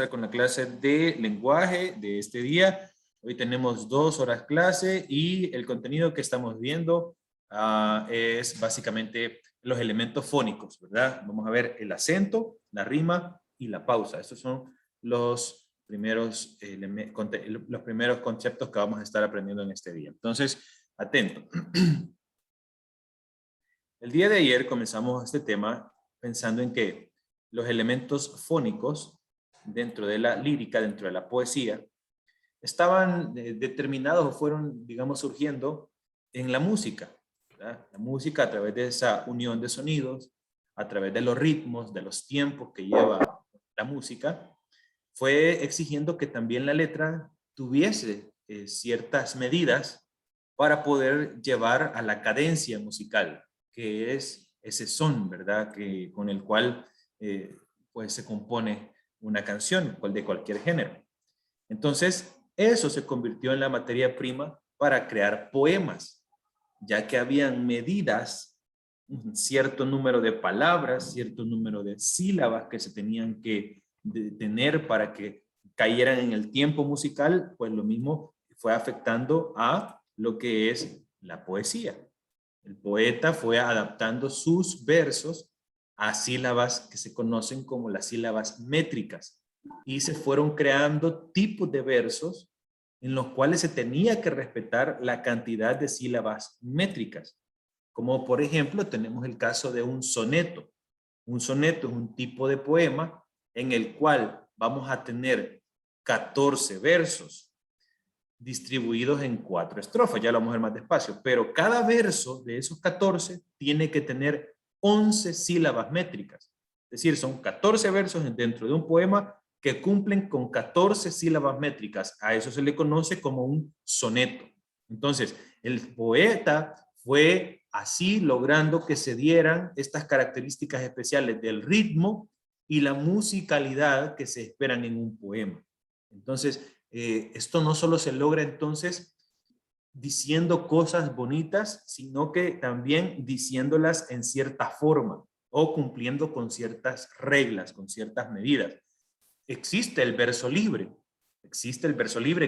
con la clase de lenguaje de este día. Hoy tenemos 2 horas clase y el contenido que estamos viendo es básicamente los elementos fónicos, ¿verdad? Vamos a ver el acento, la rima y la pausa. Estos son los primeros conceptos que vamos a estar aprendiendo en este día. Entonces, atento. El día de ayer comenzamos este tema pensando en que los elementos fónicos dentro de la lírica, dentro de la poesía, estaban determinados o fueron, digamos, surgiendo en la música, ¿verdad? La música a través de esa unión de sonidos, a través de los ritmos, de los tiempos que lleva la música, fue exigiendo que también la letra tuviese ciertas medidas para poder llevar a la cadencia musical, que es ese son, ¿verdad? Con el cual pues se compone una canción de cualquier género. Entonces, eso se convirtió en la materia prima para crear poemas, ya que habían medidas, un cierto número de palabras, cierto número de sílabas que se tenían que tener para que cayeran en el tiempo musical, pues lo mismo fue afectando a lo que es la poesía. El poeta fue adaptando sus versos a sílabas que se conocen como las sílabas métricas y se fueron creando tipos de versos en los cuales se tenía que respetar la cantidad de sílabas métricas. Como por ejemplo tenemos el caso de un soneto. Un soneto es un tipo de poema en el cual vamos a tener 14 versos distribuidos en 4 estrofas, ya lo vamos a ver más despacio, pero cada verso de esos 14 tiene que tener 11 sílabas métricas. Es decir, son 14 versos dentro de un poema que cumplen con 14 sílabas métricas. A eso se le conoce como un soneto. Entonces, el poeta fue así logrando que se dieran estas características especiales del ritmo y la musicalidad que se esperan en un poema. Entonces, esto no solo se logra entonces diciendo cosas bonitas, sino que también diciéndolas en cierta forma o cumpliendo con ciertas reglas, con ciertas medidas. Existe el verso libre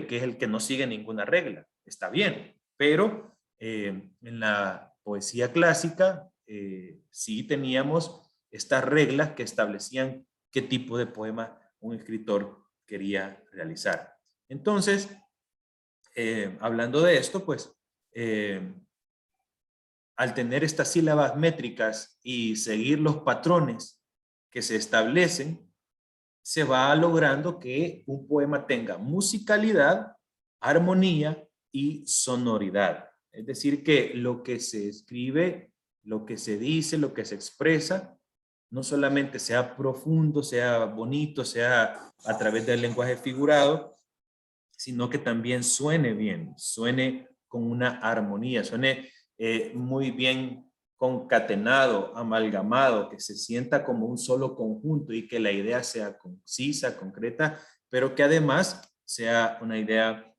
que es el que no sigue ninguna regla, está bien, pero en la poesía clásica sí teníamos estas reglas que establecían qué tipo de poema un escritor quería realizar. Entonces, hablando de esto, pues, al tener estas sílabas métricas y seguir los patrones que se establecen, se va logrando que un poema tenga musicalidad, armonía y sonoridad. Es decir, que lo que se escribe, lo que se dice, lo que se expresa, no solamente sea profundo, sea bonito, sea a través del lenguaje figurado, sino que también suene bien, suene con una armonía, suene muy bien concatenado, amalgamado, que se sienta como un solo conjunto y que la idea sea concisa, concreta, pero que además sea una idea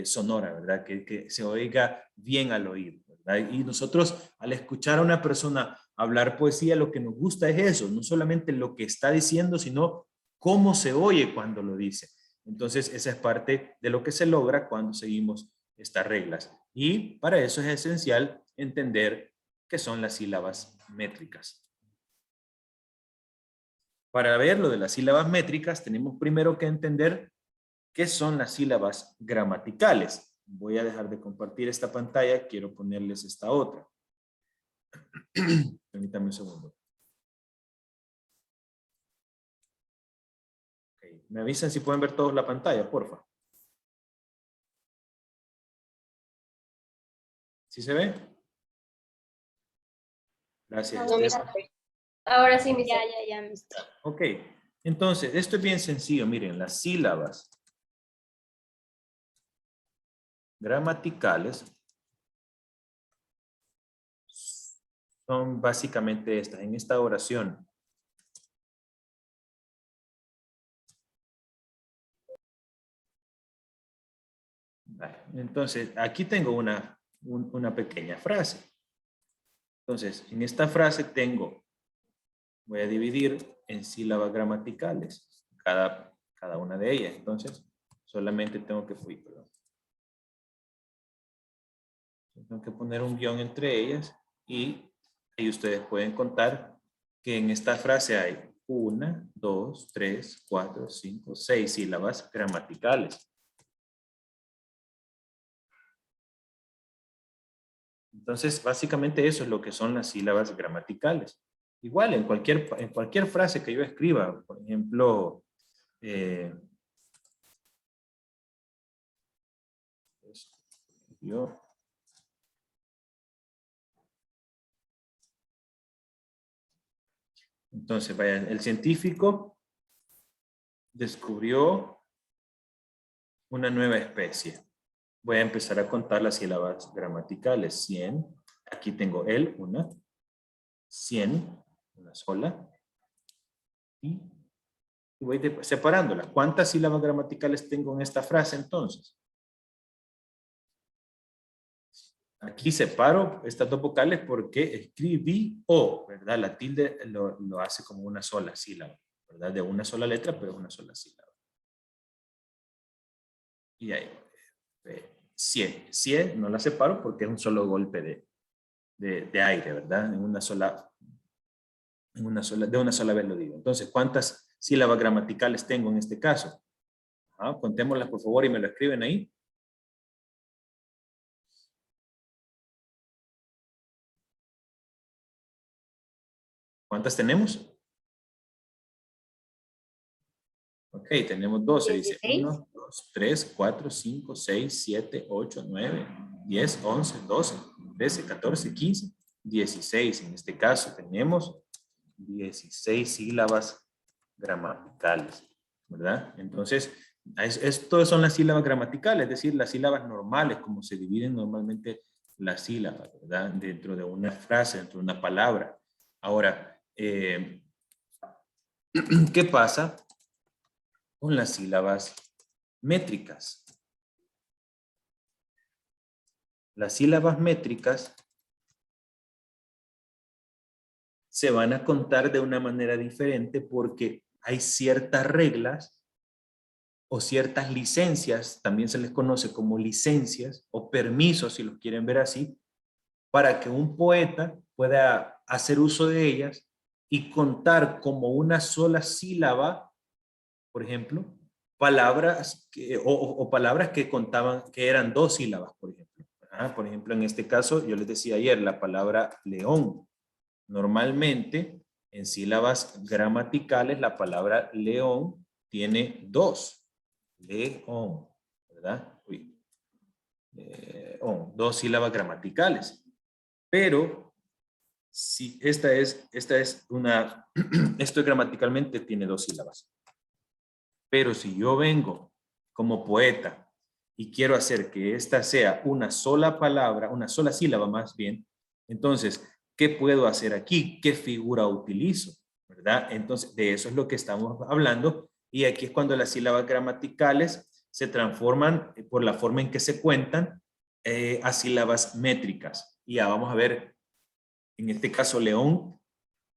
sonora, ¿verdad? Que se oiga bien al oído, ¿verdad? Y nosotros al escuchar a una persona hablar poesía, lo que nos gusta es eso, no solamente lo que está diciendo, sino cómo se oye cuando lo dice. Entonces, esa es parte de lo que se logra cuando seguimos estas reglas. Y para eso es esencial entender qué son las sílabas métricas. Para ver lo de las sílabas métricas, tenemos primero que entender qué son las sílabas gramaticales. Voy a dejar de compartir esta pantalla, quiero ponerles esta otra. Permítanme un segundo. Okay. Me avisan si pueden ver todos la pantalla, porfa. ¿Sí se ve? Gracias. No, ahora sí, ya. Ok, entonces, esto es bien sencillo. Miren, las sílabas gramaticales son básicamente estas. En esta oración, entonces, aquí tengo una pequeña frase. Entonces, en esta frase voy a dividir en sílabas gramaticales. Cada cada una de ellas. Entonces, solamente tengo que tengo que poner un guión entre ellas y ahí ustedes pueden contar que en esta frase hay 1, 2, 3, 4, 5, 6 sílabas gramaticales. Entonces, básicamente eso es lo que son las sílabas gramaticales. Igual, en cualquier frase que yo escriba, por ejemplo, entonces, vaya, el científico descubrió una nueva especie. Voy a empezar a contar las sílabas gramaticales. 100, aquí tengo el, una, 100, una sola, y voy separándola. ¿Cuántas sílabas gramaticales tengo en esta frase entonces? Aquí separo estas dos vocales porque escribí O, ¿verdad? La tilde lo hace como una sola sílaba, ¿verdad? De una sola letra, pero una sola sílaba. Y ahí, 100 no la separo porque es un solo golpe de aire, ¿verdad? De una sola vez lo digo. Entonces, ¿cuántas sílabas gramaticales tengo en este caso? Contémoslas por favor y me lo escriben ahí. ¿Cuántas tenemos? Ok, tenemos 12. Dice 1, 2, 3, 4, 5, 6, 7, 8, 9, 10, 11, 12, 13, 14, 15, 16. En este caso tenemos 16 sílabas gramaticales, ¿verdad? Entonces, esto son las sílabas gramaticales, es decir, las sílabas normales, como se dividen normalmente las sílabas, ¿verdad? Dentro de una frase, dentro de una palabra. Ahora, ¿qué pasa con las sílabas métricas? Las sílabas métricas se van a contar de una manera diferente porque hay ciertas reglas o ciertas licencias, también se les conoce como licencias o permisos, si los quieren ver así, para que un poeta pueda hacer uso de ellas y contar como una sola sílaba, por ejemplo, palabras o palabras que contaban, que eran dos sílabas, por ejemplo. Por ejemplo, en este caso, yo les decía ayer, la palabra león. Normalmente, en sílabas gramaticales, la palabra león tiene dos. León, ¿verdad? Dos sílabas gramaticales. Pero, si esta es una, esto gramaticalmente tiene dos sílabas. Pero si yo vengo como poeta y quiero hacer que esta sea una sola palabra, una sola sílaba más bien, entonces, ¿qué puedo hacer aquí? ¿Qué figura utilizo? ¿Verdad? Entonces, de eso es lo que estamos hablando. Y aquí es cuando las sílabas gramaticales se transforman por la forma en que se cuentan a sílabas métricas. Y ya vamos a ver, en este caso, León,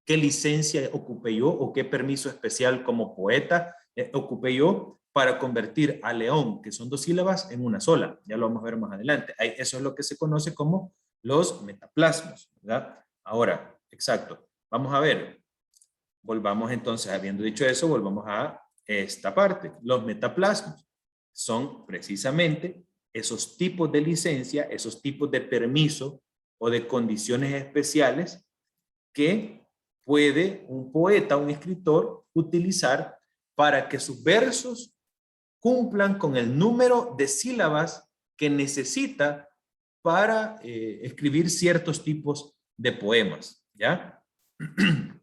qué licencia ocupé yo o qué permiso especial como poeta ocupé yo para convertir a león, que son dos sílabas, en una sola. Ya lo vamos a ver más adelante. Eso es lo que se conoce como los metaplasmos, ¿verdad? Ahora, exacto. Vamos a ver. Volvamos entonces, habiendo dicho eso, volvamos a esta parte. Los metaplasmos son precisamente esos tipos de licencia, esos tipos de permiso o de condiciones especiales que puede un poeta, un escritor, utilizar para que sus versos cumplan con el número de sílabas que necesita para escribir ciertos tipos de poemas, ¿ya?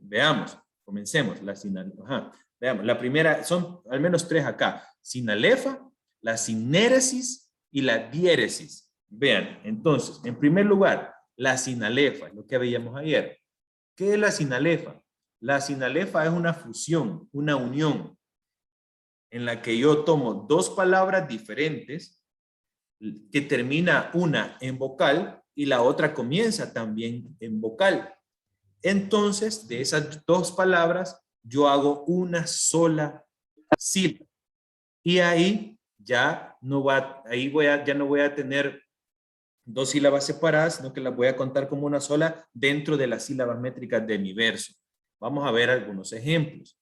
Veamos, comencemos. Veamos, la primera, son al menos tres acá. Sinalefa, la sinéresis y la diéresis. Vean, entonces, en primer lugar, la sinalefa, lo que veíamos ayer. ¿Qué es la sinalefa? La sinalefa es una fusión, una unión, en la que yo tomo dos palabras diferentes, que termina una en vocal y la otra comienza también en vocal. Entonces, de esas dos palabras, yo hago una sola sílaba. Y ahí ya no ya no voy a tener dos sílabas separadas, sino que las voy a contar como una sola dentro de las sílabas métricas de mi verso. Vamos a ver algunos ejemplos.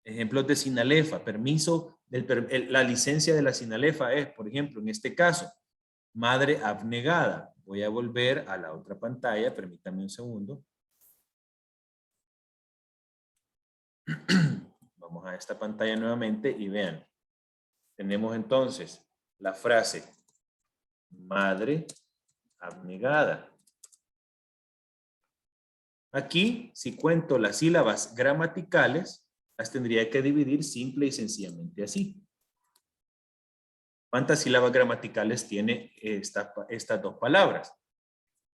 Ejemplos de Sinalefa. Permiso, la licencia de la Sinalefa es, por ejemplo, en este caso, madre abnegada. Voy a volver a la otra pantalla, permítame un segundo. Vamos a esta pantalla nuevamente y vean. Tenemos entonces la frase madre abnegada. Aquí, si cuento las sílabas gramaticales, las tendría que dividir simple y sencillamente así. ¿Cuántas sílabas gramaticales tiene estas dos palabras?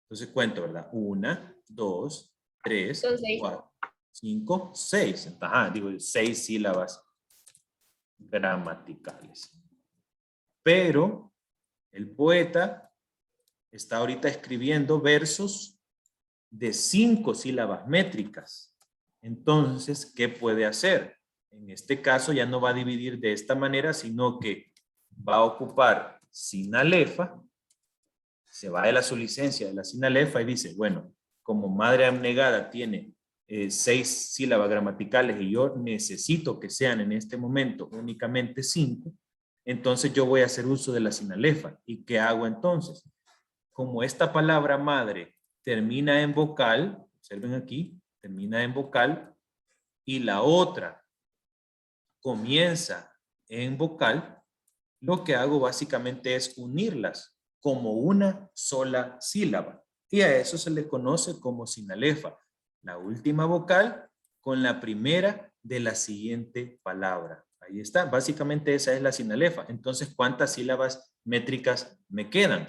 Entonces cuento, ¿verdad? 1, 2, 3, Son 6. 4, 5, 6. Ajá, digo 6 sílabas gramaticales. Pero el poeta está ahorita escribiendo versos de 5 sílabas métricas. Entonces, ¿qué puede hacer? En este caso ya no va a dividir de esta manera, sino que va a ocupar Sinalefa, se va de la su licencia de la Sinalefa y dice, bueno, como madre abnegada tiene 6 sílabas gramaticales y yo necesito que sean en este momento únicamente 5, entonces yo voy a hacer uso de la Sinalefa. ¿Y qué hago entonces? Como esta palabra madre termina en vocal, observen aquí, termina en vocal, y la otra comienza en vocal, lo que hago básicamente es unirlas como una sola sílaba. Y a eso se le conoce como sinalefa. La última vocal con la primera de la siguiente palabra. Ahí está. Básicamente esa es la sinalefa. Entonces, ¿cuántas sílabas métricas me quedan?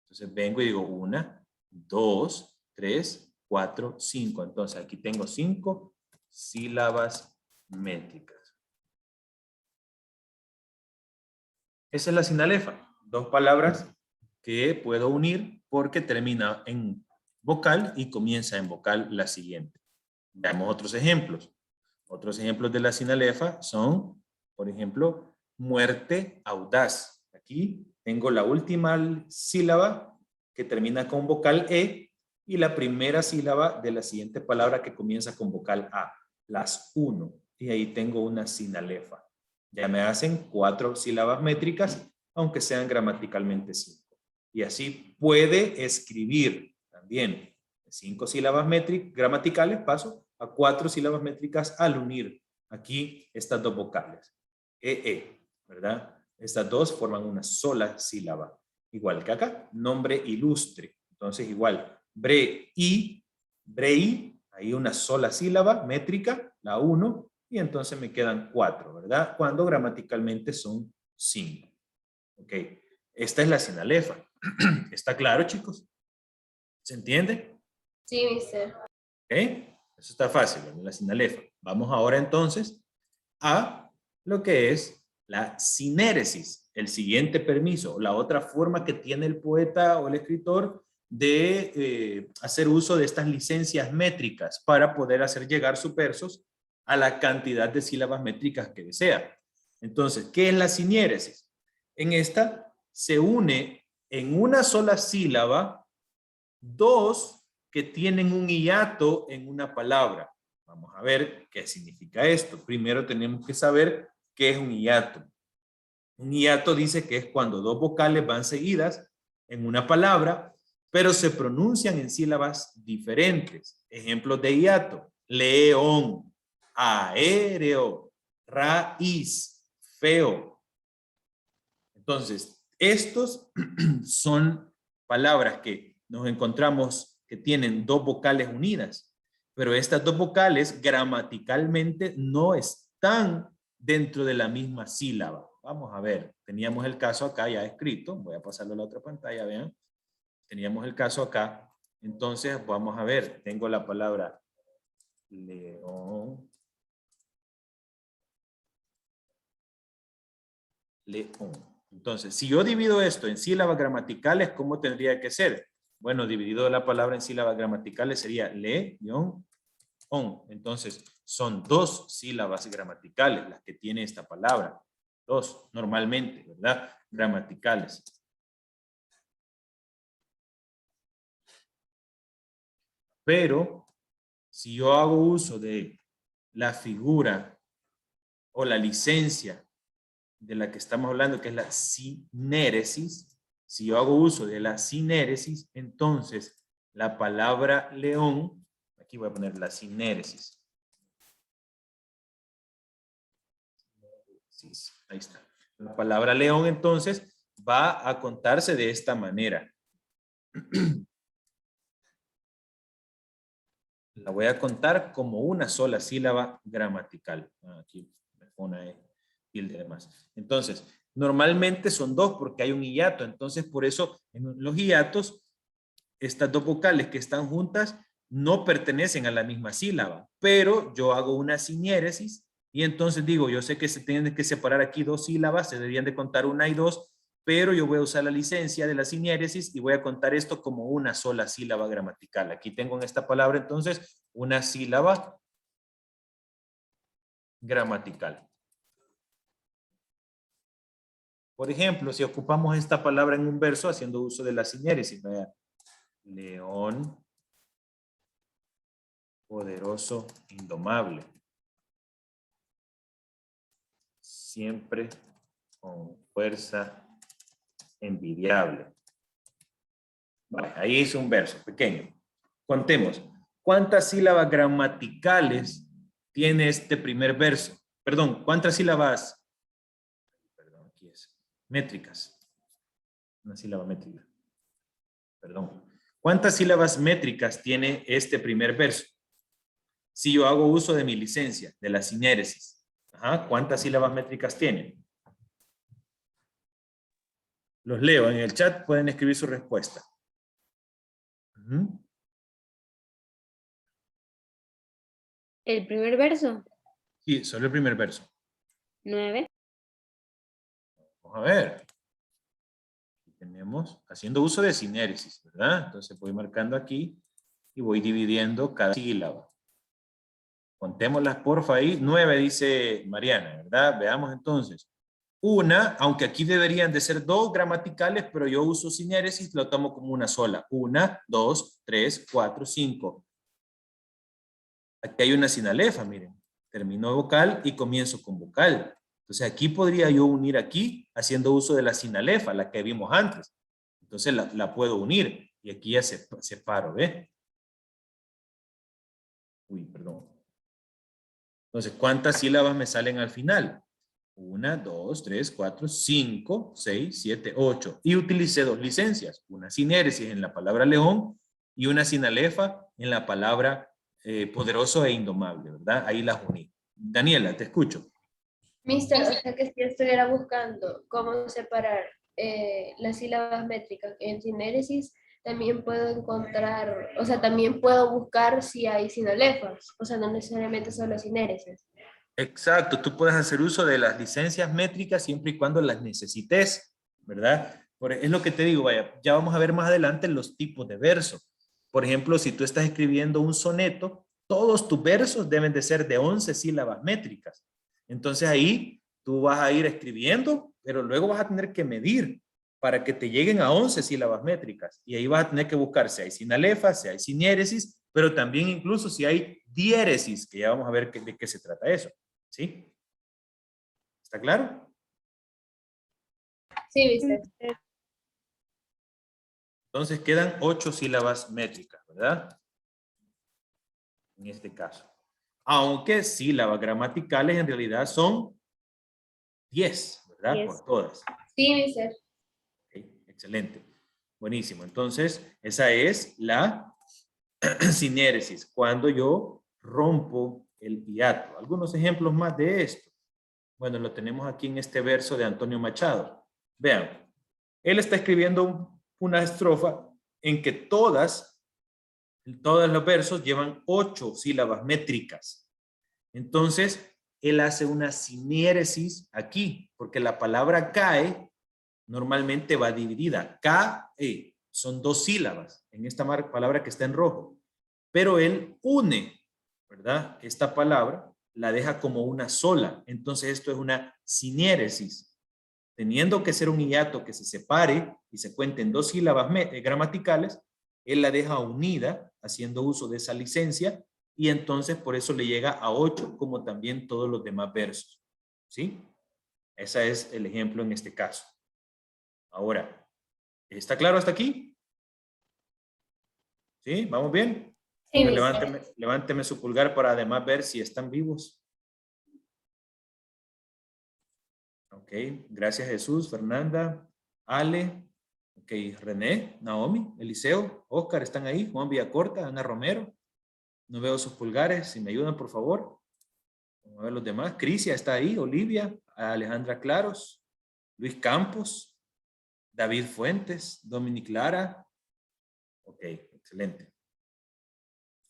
Entonces vengo y digo 1, 2, 3, 4, 5. Entonces aquí tengo 5 sílabas métricas. Esa es la sinalefa. 2 palabras que puedo unir porque termina en vocal y comienza en vocal la siguiente. Veamos otros ejemplos. Otros ejemplos de la sinalefa son, por ejemplo, muerte audaz. Aquí tengo la última sílaba que termina con vocal E y la primera sílaba de la siguiente palabra que comienza con vocal A. Las 1. Y ahí tengo una sinalefa. Ya me hacen 4 sílabas métricas, aunque sean gramaticalmente 5. Y así puede escribir también 5 sílabas gramaticales, paso a 4 sílabas métricas al unir aquí estas dos vocales. ¿Verdad? Estas dos forman una sola sílaba. Igual que acá, nombre ilustre. Entonces igual, brei, ahí una sola sílaba métrica, la 1, y entonces me quedan 4, ¿verdad? Cuando gramaticalmente son 5. Ok, esta es la sinalefa. ¿Está claro, chicos? ¿Se entiende? Sí, mister. Ok, eso está fácil, ¿verdad? La sinalefa. Vamos ahora entonces a lo que es la sinéresis, el siguiente permiso, la otra forma que tiene el poeta o el escritor de hacer uso de estas licencias métricas para poder hacer llegar sus versos a la cantidad de sílabas métricas que desea. Entonces, ¿qué es la sinéresis? En esta se une en una sola sílaba dos que tienen un hiato en una palabra. Vamos a ver qué significa esto. Primero tenemos que saber qué es un hiato. Un hiato dice que es cuando dos vocales van seguidas en una palabra, pero se pronuncian en sílabas diferentes. Ejemplos de hiato: león, aéreo, raíz, feo. Entonces, estos son palabras que nos encontramos que tienen dos vocales unidas, pero estas dos vocales gramaticalmente no están dentro de la misma sílaba. Vamos a ver, teníamos el caso acá ya escrito, voy a pasarlo a la otra pantalla, vean. Teníamos el caso acá, entonces vamos a ver, tengo la palabra león, león. Entonces, si yo divido esto en sílabas gramaticales, ¿cómo tendría que ser? Bueno, dividido la palabra en sílabas gramaticales sería le, on. Entonces, son 2 sílabas gramaticales las que tiene esta palabra. Dos, normalmente, ¿verdad? Gramaticales. Pero si yo hago uso de la figura o la licencia de la que estamos hablando, que es la sinéresis, si yo hago uso de la sinéresis, entonces la palabra león, aquí voy a poner la sinéresis. Ahí está. La palabra león entonces va a contarse de esta manera. La voy a contar como una sola sílaba gramatical. Aquí me pone tilde de más. Entonces, normalmente son dos porque hay un hiato. Entonces, por eso en los hiatos, estas dos vocales que están juntas no pertenecen a la misma sílaba. Pero yo hago una sinéresis y entonces digo, yo sé que se tienen que separar aquí dos sílabas, se deberían de contar una y dos, pero yo voy a usar la licencia de la sinéresis y voy a contar esto como una sola sílaba gramatical. Aquí tengo en esta palabra entonces una sílaba gramatical. Por ejemplo, si ocupamos esta palabra en un verso haciendo uso de la sinéresis, vea, león, poderoso, indomable. Siempre con fuerza envidiable. Vale, ahí es un verso pequeño. Contemos. ¿Cuántas sílabas gramaticales tiene este primer verso? Perdón, ¿cuántas sílabas? Perdón, aquí es. Métricas. Una sílaba métrica. Perdón. ¿Cuántas sílabas métricas tiene este primer verso? Si yo hago uso de mi licencia, de la sinéresis. Ajá, ¿cuántas sílabas métricas tiene? Los leo en el chat, pueden escribir su respuesta. ¿El primer verso? Sí, solo el primer verso. 9. Vamos a ver. Aquí tenemos haciendo uso de sinéresis, ¿verdad? Entonces voy marcando aquí y voy dividiendo cada sílaba. Contémoslas, porfa, ahí. 9 dice Mariana, ¿verdad? Veamos entonces. Una, aunque aquí deberían de ser dos gramaticales, pero yo uso sinéresis, lo tomo como una sola. 1, 2, 3, 4, 5. Aquí hay una sinalefa, miren. Termino vocal y comienzo con vocal. Entonces aquí podría yo unir aquí haciendo uso de la sinalefa, la que vimos antes. Entonces la puedo unir y aquí ya separo, ¿ve? Uy, perdón. Entonces, ¿cuántas sílabas me salen al final? 1, 2, 3, 4, 5, 6, 7, 8. Y utilicé dos licencias. Una sinéresis en la palabra león y una sinalefa en la palabra poderoso e indomable, ¿verdad? Ahí las uní. Daniela, te escucho. Mister, o sea que si yo estuviera buscando cómo separar las sílabas métricas en sinéresis, también puedo encontrar, o sea, también puedo buscar si hay sinalefas, o sea, no necesariamente solo sinéresis. Exacto, tú puedes hacer uso de las licencias métricas siempre y cuando las necesites, ¿verdad? Es lo que te digo, vaya, ya vamos a ver más adelante los tipos de verso. Por ejemplo, si tú estás escribiendo un soneto, todos tus versos deben de ser de 11 sílabas métricas. Entonces ahí tú vas a ir escribiendo, pero luego vas a tener que medir para que te lleguen a 11 sílabas métricas. Y ahí vas a tener que buscar si hay sinalefa, si hay sinéresis, pero también incluso si hay diéresis, que ya vamos a ver de qué se trata eso. ¿Sí? ¿Está claro? Sí, mister. Entonces quedan 8 sílabas métricas, ¿verdad? En este caso. Aunque sílabas gramaticales en realidad son 10, ¿verdad? 10. Por todas. Sí, mister. Okay, excelente. Buenísimo. Entonces, esa es la sinéresis, cuando yo rompo el hiato. Algunos ejemplos más de esto. Bueno, lo tenemos aquí en este verso de Antonio Machado. Vean, él está escribiendo una estrofa en que todos los versos llevan 8 sílabas métricas. Entonces, él hace una sinéresis aquí, porque la palabra cae normalmente va dividida. Cae, son 2 sílabas en esta palabra que está en rojo. Pero él une, ¿verdad? Esta palabra la deja como una sola. Entonces esto es una siniéresis. Teniendo que ser un hiato que se separe y se cuenten 2 sílabas gramaticales, él la deja unida haciendo uso de esa licencia y entonces por eso le llega a 8 como también todos los demás versos. ¿Sí? Ese es el ejemplo en este caso. Ahora, ¿está claro hasta aquí? ¿Sí? ¿Vamos bien? Sí, Levánteme su pulgar para además ver si están vivos. Ok, gracias Jesús, Fernanda, Ale, ok, René, Naomi, Eliseo, Oscar, ¿están ahí? Juan Villacorta, Ana Romero. No veo sus pulgares, si me ayudan por favor. Vamos a ver los demás. Crisia está ahí, Olivia, Alejandra Claros, Luis Campos, David Fuentes, Dominic Lara. Ok, excelente.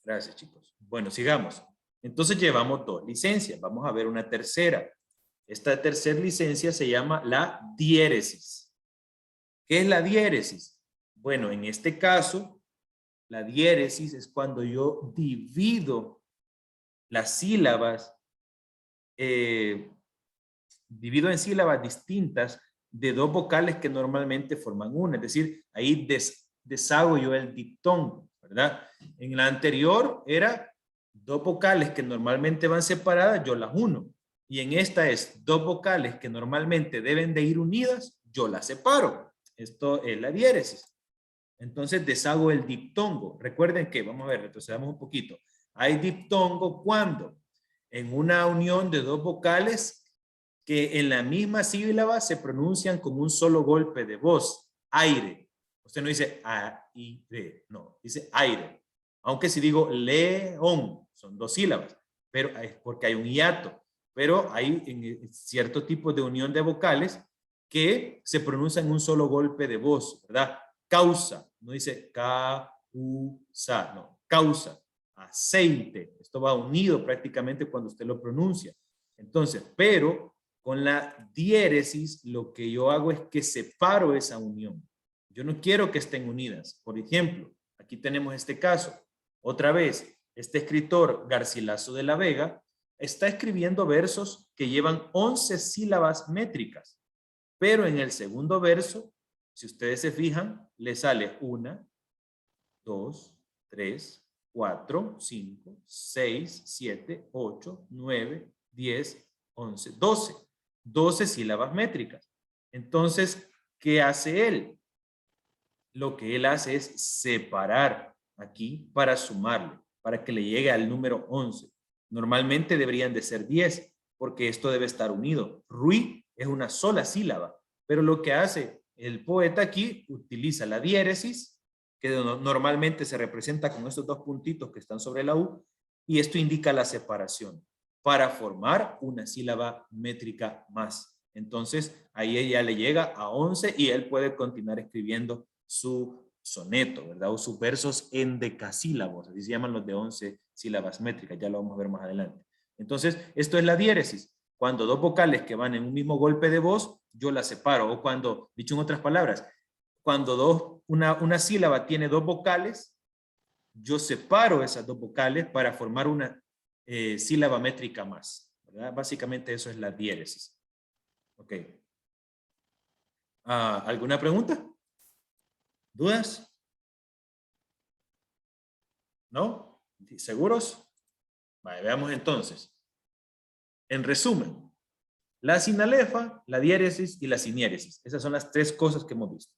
Gracias, chicos. Bueno, sigamos. Entonces llevamos 2 licencias. Vamos a ver una tercera. Esta tercera licencia se llama la diéresis. ¿Qué es la diéresis? Bueno, en este caso, la diéresis es cuando yo divido las sílabas, divido en sílabas distintas de 2 vocales que normalmente forman una. Es decir, ahí deshago yo el diptongo, ¿verdad? En la anterior era 2 vocales que normalmente van separadas, yo las uno. Y en esta es 2 vocales que normalmente deben de ir unidas, yo las separo. Esto es la diéresis. Entonces deshago el diptongo. Recuerden que, vamos a ver, retrocedamos un poquito. Hay diptongo cuando en una unión de 2 vocales que en la misma sílaba se pronuncian como un solo golpe de voz. Aire. Usted no dice aire, no, dice aire. Aunque si digo león, son 2 sílabas, pero es porque hay un hiato. Pero hay en cierto tipo de unión de vocales que se pronuncian un solo golpe de voz, ¿verdad? Causa, no dice causa, no, causa. Aceite, esto va unido prácticamente cuando usted lo pronuncia. Entonces, pero con la diéresis lo que yo hago es que separo esa unión. Yo no quiero que estén unidas. Por ejemplo, aquí tenemos este caso. Otra vez, este escritor Garcilaso de la Vega está escribiendo versos que llevan 11 sílabas métricas, pero en el segundo verso, si ustedes se fijan, le sale 1, 2, 3, 4, 5, 6, 7, 8, 9, 10, 11, 12. 12 sílabas métricas. Entonces, ¿qué hace él? Lo que él hace es separar aquí para sumarle, para que le llegue al número 11. Normalmente deberían de ser 10, porque esto debe estar unido. Rui es una sola sílaba, pero lo que hace el poeta aquí, utiliza la diéresis, que normalmente se representa con estos 2 puntitos que están sobre la U, y esto indica la separación para formar una sílaba métrica más. Entonces, ahí ella le llega a 11 y él puede continuar escribiendo su soneto, ¿verdad? O sus versos endecasílabos, así se llaman los de 11 sílabas métricas, ya lo vamos a ver más adelante. Entonces, esto es la diéresis. Cuando 2 vocales que van en un mismo golpe de voz, yo las separo. O cuando, dicho en otras palabras, cuando una sílaba tiene 2 vocales, yo separo esas 2 vocales para formar una sílaba métrica más, ¿verdad? Básicamente eso es la diéresis. Ok. ¿Alguna pregunta? ¿Dudas? ¿No? ¿Seguros? Vale, veamos entonces. En resumen, la sinalefa, la diéresis y la siniéresis. Esas son las 3 cosas que hemos visto.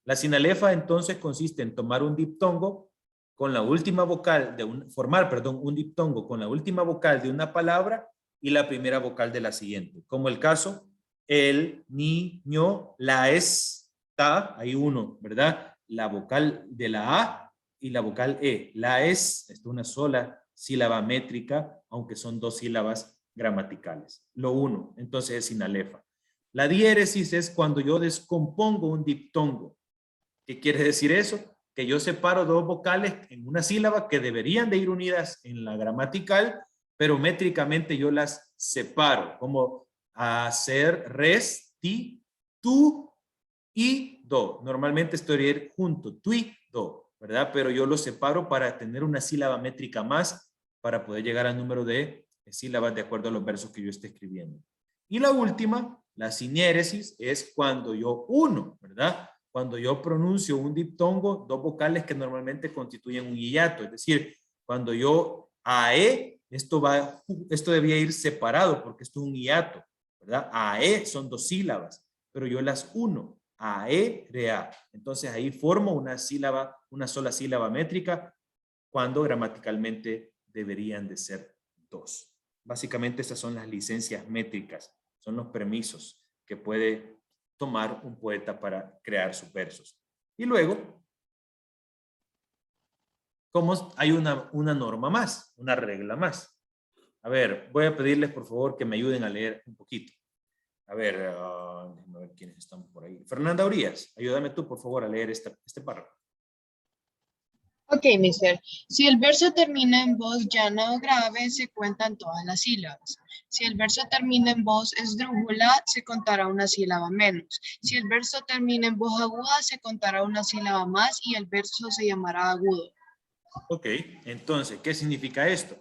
La sinalefa entonces consiste en tomar un diptongo con la última vocal formar un diptongo con la última vocal de una palabra y la primera vocal de la siguiente. Como el caso, el, niño, la, está, hay uno, ¿verdad? La vocal de la A y la vocal E. La es una sola sílaba métrica, aunque son 2 sílabas gramaticales. Lo uno, entonces es sinalefa. La diéresis es cuando yo descompongo un diptongo. ¿Qué quiere decir eso? Que yo separo 2 vocales en una sílaba que deberían de ir unidas en la gramatical, pero métricamente yo las separo, como hacer, res, ti, tú y do. Normalmente estoy junto, tu y do, ¿verdad? Pero yo los separo para tener una sílaba métrica más para poder llegar al número de sílabas de acuerdo a los versos que yo esté escribiendo. Y la última, la sinéresis, es cuando yo uno, ¿verdad? Cuando yo pronuncio un diptongo, dos vocales que normalmente constituyen un hiato. Es decir, cuando yo AE, esto debía ir separado porque esto es un hiato, ¿verdad? AE son dos sílabas, pero yo las uno. AE, REA. Entonces ahí formo una sílaba, una sola sílaba métrica, cuando gramaticalmente deberían de ser dos. Básicamente estas son las licencias métricas, son los permisos que puede tomar un poeta para crear sus versos. Y luego, ¿cómo hay una norma más, una regla más? A ver, voy a pedirles por favor que me ayuden a leer un poquito. A ver, déjenme ver quiénes están por ahí. Fernanda Urias, ayúdame tú por favor a leer este párrafo. Ok, mister. Si el verso termina en voz llana o grave, se cuentan todas las sílabas. Si el verso termina en voz esdrújula, se contará una sílaba menos. Si el verso termina en voz aguda, se contará una sílaba más y el verso se llamará agudo. Ok, entonces, ¿qué significa esto?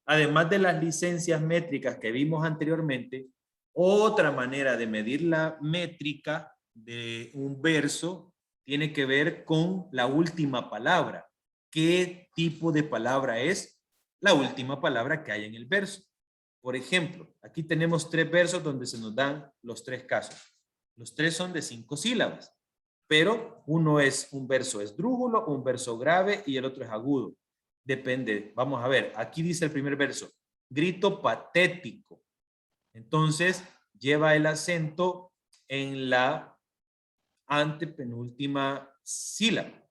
Además de las licencias métricas que vimos anteriormente, otra manera de medir la métrica de un verso tiene que ver con la última palabra. ¿Qué tipo de palabra es la última palabra que hay en el verso? Por ejemplo, aquí tenemos 3 versos donde se nos dan los 3 casos. Los 3 son de 5 sílabas, pero uno es un verso esdrújulo, un verso grave y el otro es agudo. Depende, vamos a ver, aquí dice el primer verso, grito patético. Entonces, lleva el acento en la antepenúltima sílaba.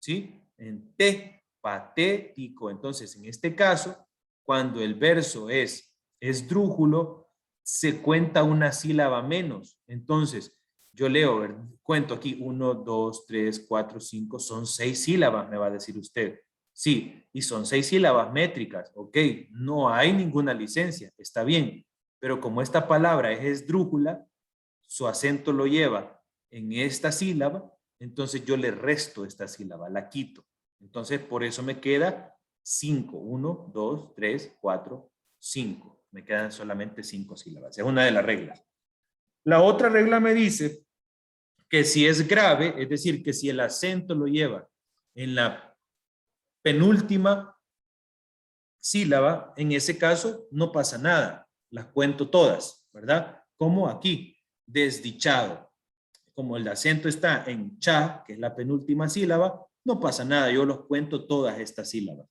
¿Sí? En T, patético. Entonces, en este caso, cuando el verso es esdrújulo, se cuenta una sílaba menos. Entonces, yo leo, cuento aquí 1, 2, 3, 4, 5, son 6 sílabas, me va a decir usted. Sí, y son 6 sílabas métricas. Ok, no hay ninguna licencia, está bien. Pero como esta palabra es esdrújula, su acento lo lleva en esta sílaba, entonces yo le resto esta sílaba, la quito. Entonces, por eso me queda 5. 1, 2, 3, 4, 5. Me quedan solamente 5 sílabas. Es una de las reglas. La otra regla me dice que si es grave, es decir, que si el acento lo lleva en la penúltima sílaba, en ese caso no pasa nada. Las cuento todas, ¿verdad? Como aquí, desdichado. Como el acento está en cha, que es la penúltima sílaba, no pasa nada, yo los cuento todas estas sílabas.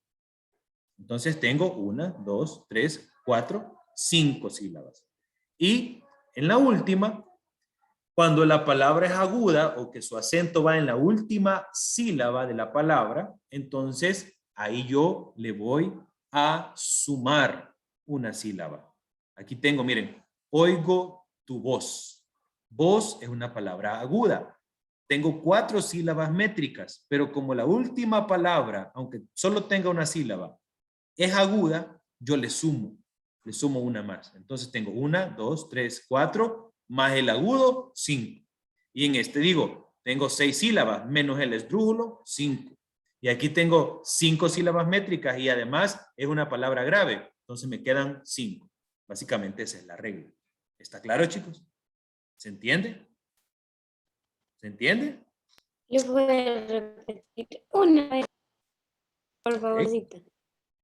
Entonces tengo 1, 2, 3, 4, 5 sílabas. Y en la última, cuando la palabra es aguda o que su acento va en la última sílaba de la palabra, entonces ahí yo le voy a sumar una sílaba. Aquí tengo, miren, oigo tu voz. Voz es una palabra aguda. Tengo 4 sílabas métricas, pero como la última palabra, aunque solo tenga una sílaba, es aguda, yo le sumo una más. Entonces tengo 1, 2, 3, 4, más el agudo, 5. Y en este digo, tengo 6 sílabas, menos el esdrújulo, 5. Y aquí tengo 5 sílabas métricas y además es una palabra grave. Entonces me quedan 5. Básicamente esa es la regla. ¿Está claro, chicos? ¿Se entiende? ¿Se entiende? ¿Lo puedo repetir una vez, por favorcito?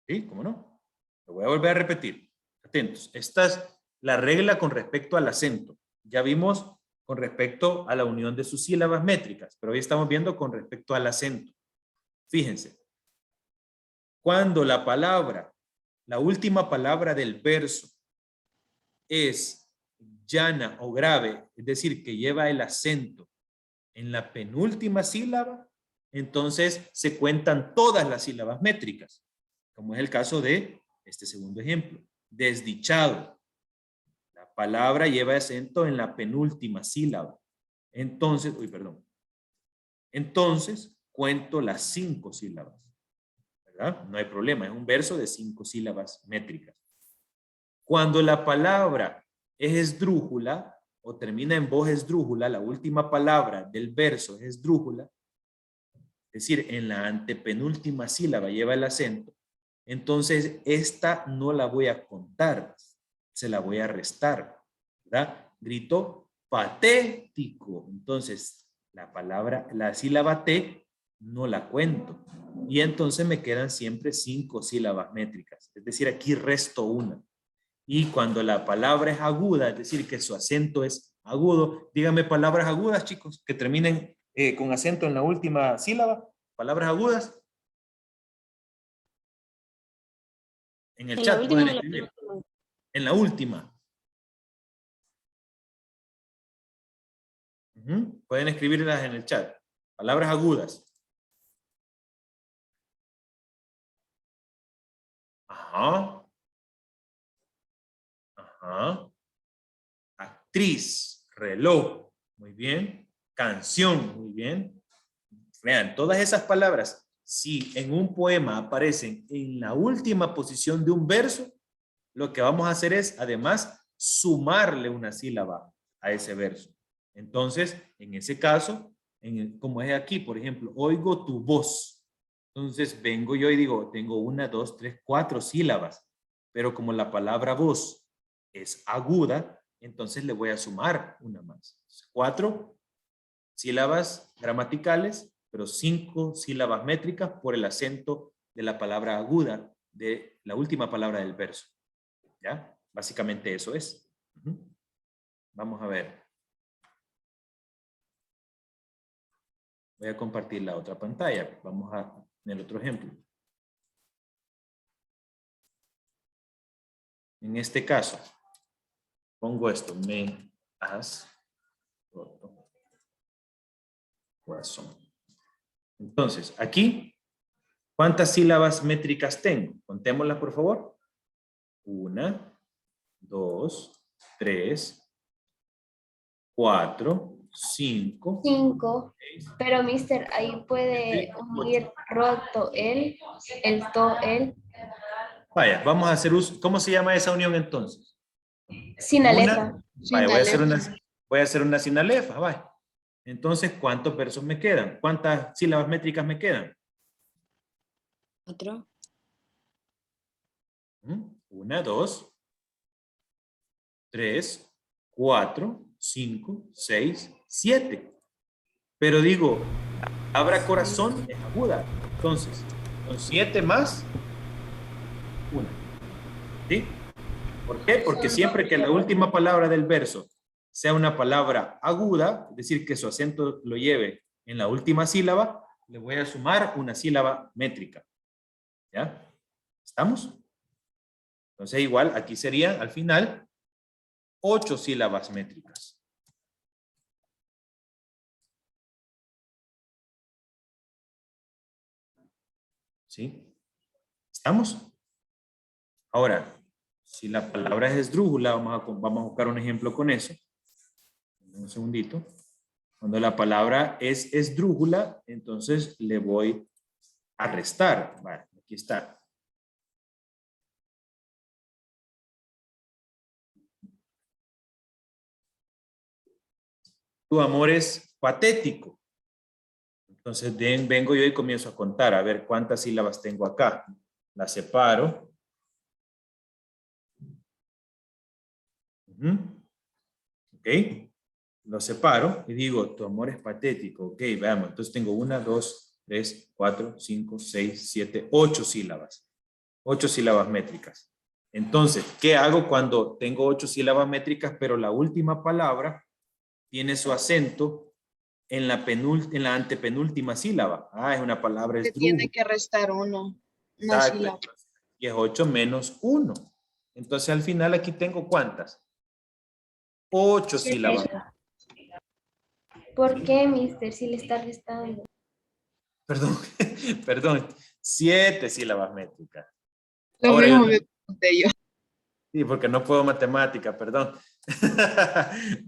Sí, ¿cómo no? Lo voy a volver a repetir. Atentos. Esta es la regla con respecto al acento. Ya vimos con respecto a la unión de sus sílabas métricas, pero hoy estamos viendo con respecto al acento. Fíjense. Cuando la palabra, la última palabra del verso es llana o grave, es decir, que lleva el acento en la penúltima sílaba, entonces se cuentan todas las sílabas métricas, como es el caso de este segundo ejemplo. Desdichado. La palabra lleva acento en la penúltima sílaba. Entonces, Entonces, cuento las 5 sílabas. ¿Verdad? No hay problema, es un verso de 5 sílabas métricas. Cuando la palabra es esdrújula o termina en voz esdrújula, la última palabra del verso es esdrújula, es decir, en la antepenúltima sílaba lleva el acento, Entonces, esta no la voy a contar, se la voy a restar, ¿verdad? Grito patético. Entonces, la sílaba T no la cuento. Y entonces me quedan siempre 5 sílabas métricas. Es decir, aquí resto una. Y cuando la palabra es aguda, es decir, que su acento es agudo, díganme palabras agudas, chicos, que terminen con acento en la última sílaba. Palabras agudas. En el chat pueden escribir. En la última. Pueden escribirlas en el chat. Palabras agudas. Ajá. Ajá. Actriz, reloj, muy bien. Canción, muy bien. Vean, todas esas palabras, si en un poema aparecen en la última posición de un verso, lo que vamos a hacer es, además, sumarle una sílaba a ese verso. Entonces, en ese caso, como es aquí, por ejemplo, oigo tu voz. Entonces, vengo yo y digo, tengo 1, 2, 3, 4 sílabas. Pero como la palabra voz es aguda, entonces le voy a sumar una más. 4 sílabas gramaticales, pero 5 sílabas métricas por el acento de la palabra aguda de la última palabra del verso. ¿Ya? Básicamente eso es. Vamos a ver. Voy a compartir la otra pantalla. Vamos a tener otro ejemplo. En este caso, pongo esto. Me has roto corazón. Entonces, aquí, ¿cuántas sílabas métricas tengo? Contémoslas, por favor. 1, 2, 3, 4, 5. 5. Pero, mister, ahí puede unir roto el to, el. Vaya, vamos a hacer uso. ¿Cómo se llama esa unión entonces? Sin alefa. Vaya, voy a hacer una sin alefa, vaya. Entonces, ¿cuántos versos me quedan? ¿Cuántas sílabas métricas me quedan? 4. 1, 2, 3, 4, 5, 6, 7. Pero digo, la palabra corazón es aguda. Entonces, con 7 más 1. ¿Sí? ¿Por qué? Porque siempre que la última palabra del verso sea una palabra aguda, es decir, que su acento lo lleve en la última sílaba, le voy a sumar una sílaba métrica. ¿Ya? ¿Estamos? Entonces, igual, aquí serían, al final, 8 sílabas métricas. ¿Sí? ¿Estamos? Ahora, si la palabra es esdrújula, vamos a buscar un ejemplo con eso. Un segundito. Cuando la palabra es esdrújula, entonces le voy a restar. Vale, aquí está. Tu amor es patético. Entonces vengo yo y comienzo a contar. A ver cuántas sílabas tengo acá. La separo. Ok. Lo separo y digo, tu amor es patético. Ok, veamos. Entonces tengo 1, 2, 3, 4, 5, 6, 7, 8 sílabas. 8 sílabas métricas. Entonces, ¿qué hago cuando tengo 8 sílabas métricas, pero la última palabra tiene su acento en la antepenúltima sílaba? Ah, es una palabra Se esdrújula. tiene que restar uno. Una Exacto. sílaba. Y es 8 menos 1. Entonces, al final aquí tengo ¿cuántas? 8 sílabas. ¿Por qué, mister, si le está restando? Perdón, perdón. 7 sílabas métricas. Lo Ahora, mismo me pregunté yo. sí, porque no puedo matemática, perdón.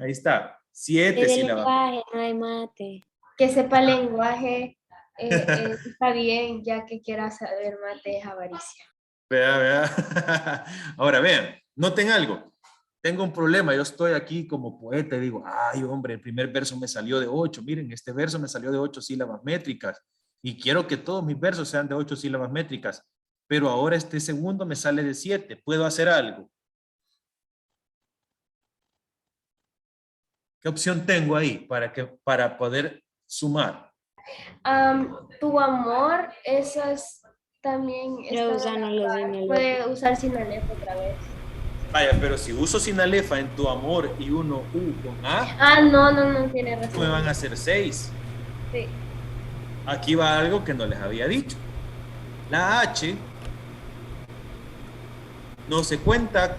Ahí está. 7 De sílabas. lenguaje, no hay mate. Que sepa lenguaje está bien, ya que quiera saber mate es avaricia. Vea, vea. Ahora vean, noten algo. Tengo un problema, yo estoy aquí como poeta y digo, ay hombre, el primer verso me salió de 8, miren, este verso me salió de 8 sílabas métricas y quiero que todos mis versos sean de 8 sílabas métricas. pero ahora este segundo me sale de 7. ¿Puedo hacer algo? ¿Qué opción tengo ahí para poder sumar? Tu amor, esas también Ya están a usando la la par. señal. Puede usar sinalefa otra vez. Vaya, pero si uso sinalefa en tu amor y uno U con A, No, tiene razón. me van a hacer 6. Sí. Aquí va algo que no les había dicho. La H no se cuenta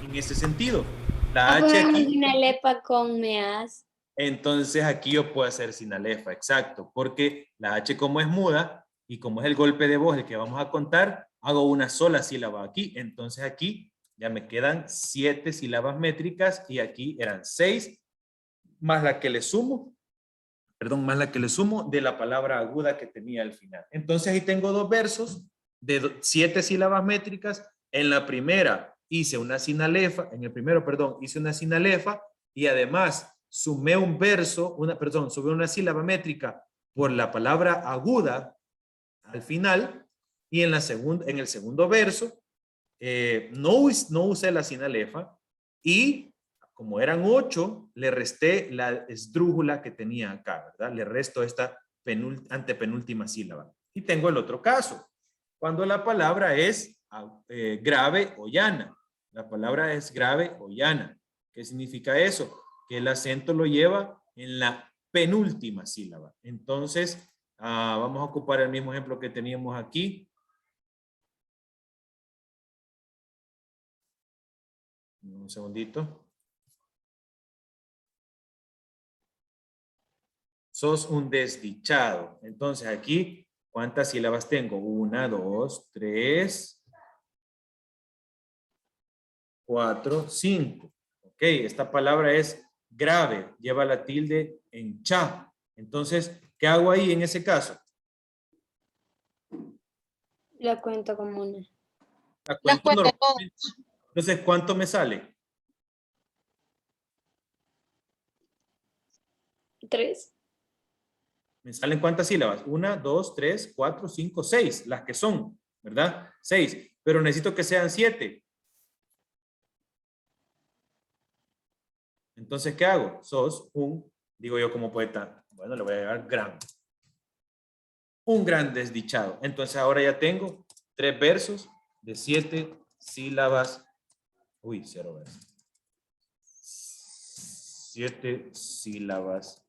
en ese sentido. La H aquí, Una lepa con meas. entonces aquí yo puedo hacer sinalefa, exacto, porque la H como es muda y como es el golpe de voz el que vamos a contar, hago una sola sílaba aquí. Entonces aquí ya me quedan 7 sílabas métricas y aquí eran 6 más la que le sumo, más la que le sumo de la palabra aguda que tenía al final. Entonces ahí tengo 2 versos de 7 sílabas métricas. En la primera hice una sinalefa, en el primero, perdón, hice una sinalefa y además sumé un verso, sumé una sílaba métrica por la palabra aguda al final, y en el segundo verso no usé la sinalefa y como eran 8, le resté la esdrújula que tenía acá, ¿verdad? Le resto esta antepenúltima sílaba. Y tengo el otro caso, cuando la palabra es grave o llana. La palabra es grave o llana. ¿Qué significa eso? Que el acento lo lleva en la penúltima sílaba. Entonces, vamos a ocupar el mismo ejemplo que teníamos aquí. Un segundito. Sos un desdichado. Entonces aquí, ¿cuántas sílabas tengo? 1, 2, 3, 4, 5. Ok, esta palabra es grave. Lleva la tilde en cha. Entonces, ¿qué hago ahí en ese caso? La cuento como una. La Las cuento cuento normalmente. Entonces, ¿cuánto me sale? 3. ¿Me salen cuántas sílabas? 1, 2, 3, 4, 5, 6. Las que son, ¿verdad? 6. Pero necesito que sean 7. Entonces, ¿qué hago? Sos digo yo como poeta, bueno, le voy a llevar gran. Un gran desdichado. Entonces, ahora ya tengo 3 versos de 7 sílabas. Uy, 0 versos. 7 sílabas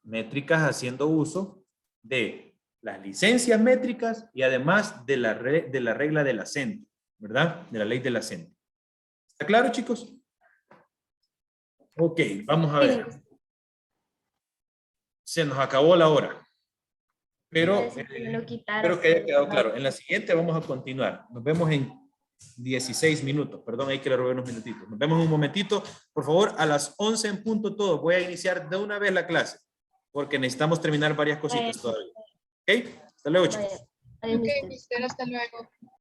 métricas haciendo uso de las licencias métricas y además de la regla del acento, ¿verdad? De la ley del acento. ¿Está claro, chicos? Ok, vamos a ver. Se nos acabó la hora. Pero espero que haya quedado claro. En la siguiente vamos a continuar. Nos vemos en 16 minutos. Perdón, hay que le robé unos minutitos. Nos vemos en un momentito. Por favor, a las 11 en punto todo. Voy a iniciar de una vez la clase. Porque necesitamos terminar varias cositas todavía. ¿Ok? Hasta luego, chicos. Ok, mister, hasta luego.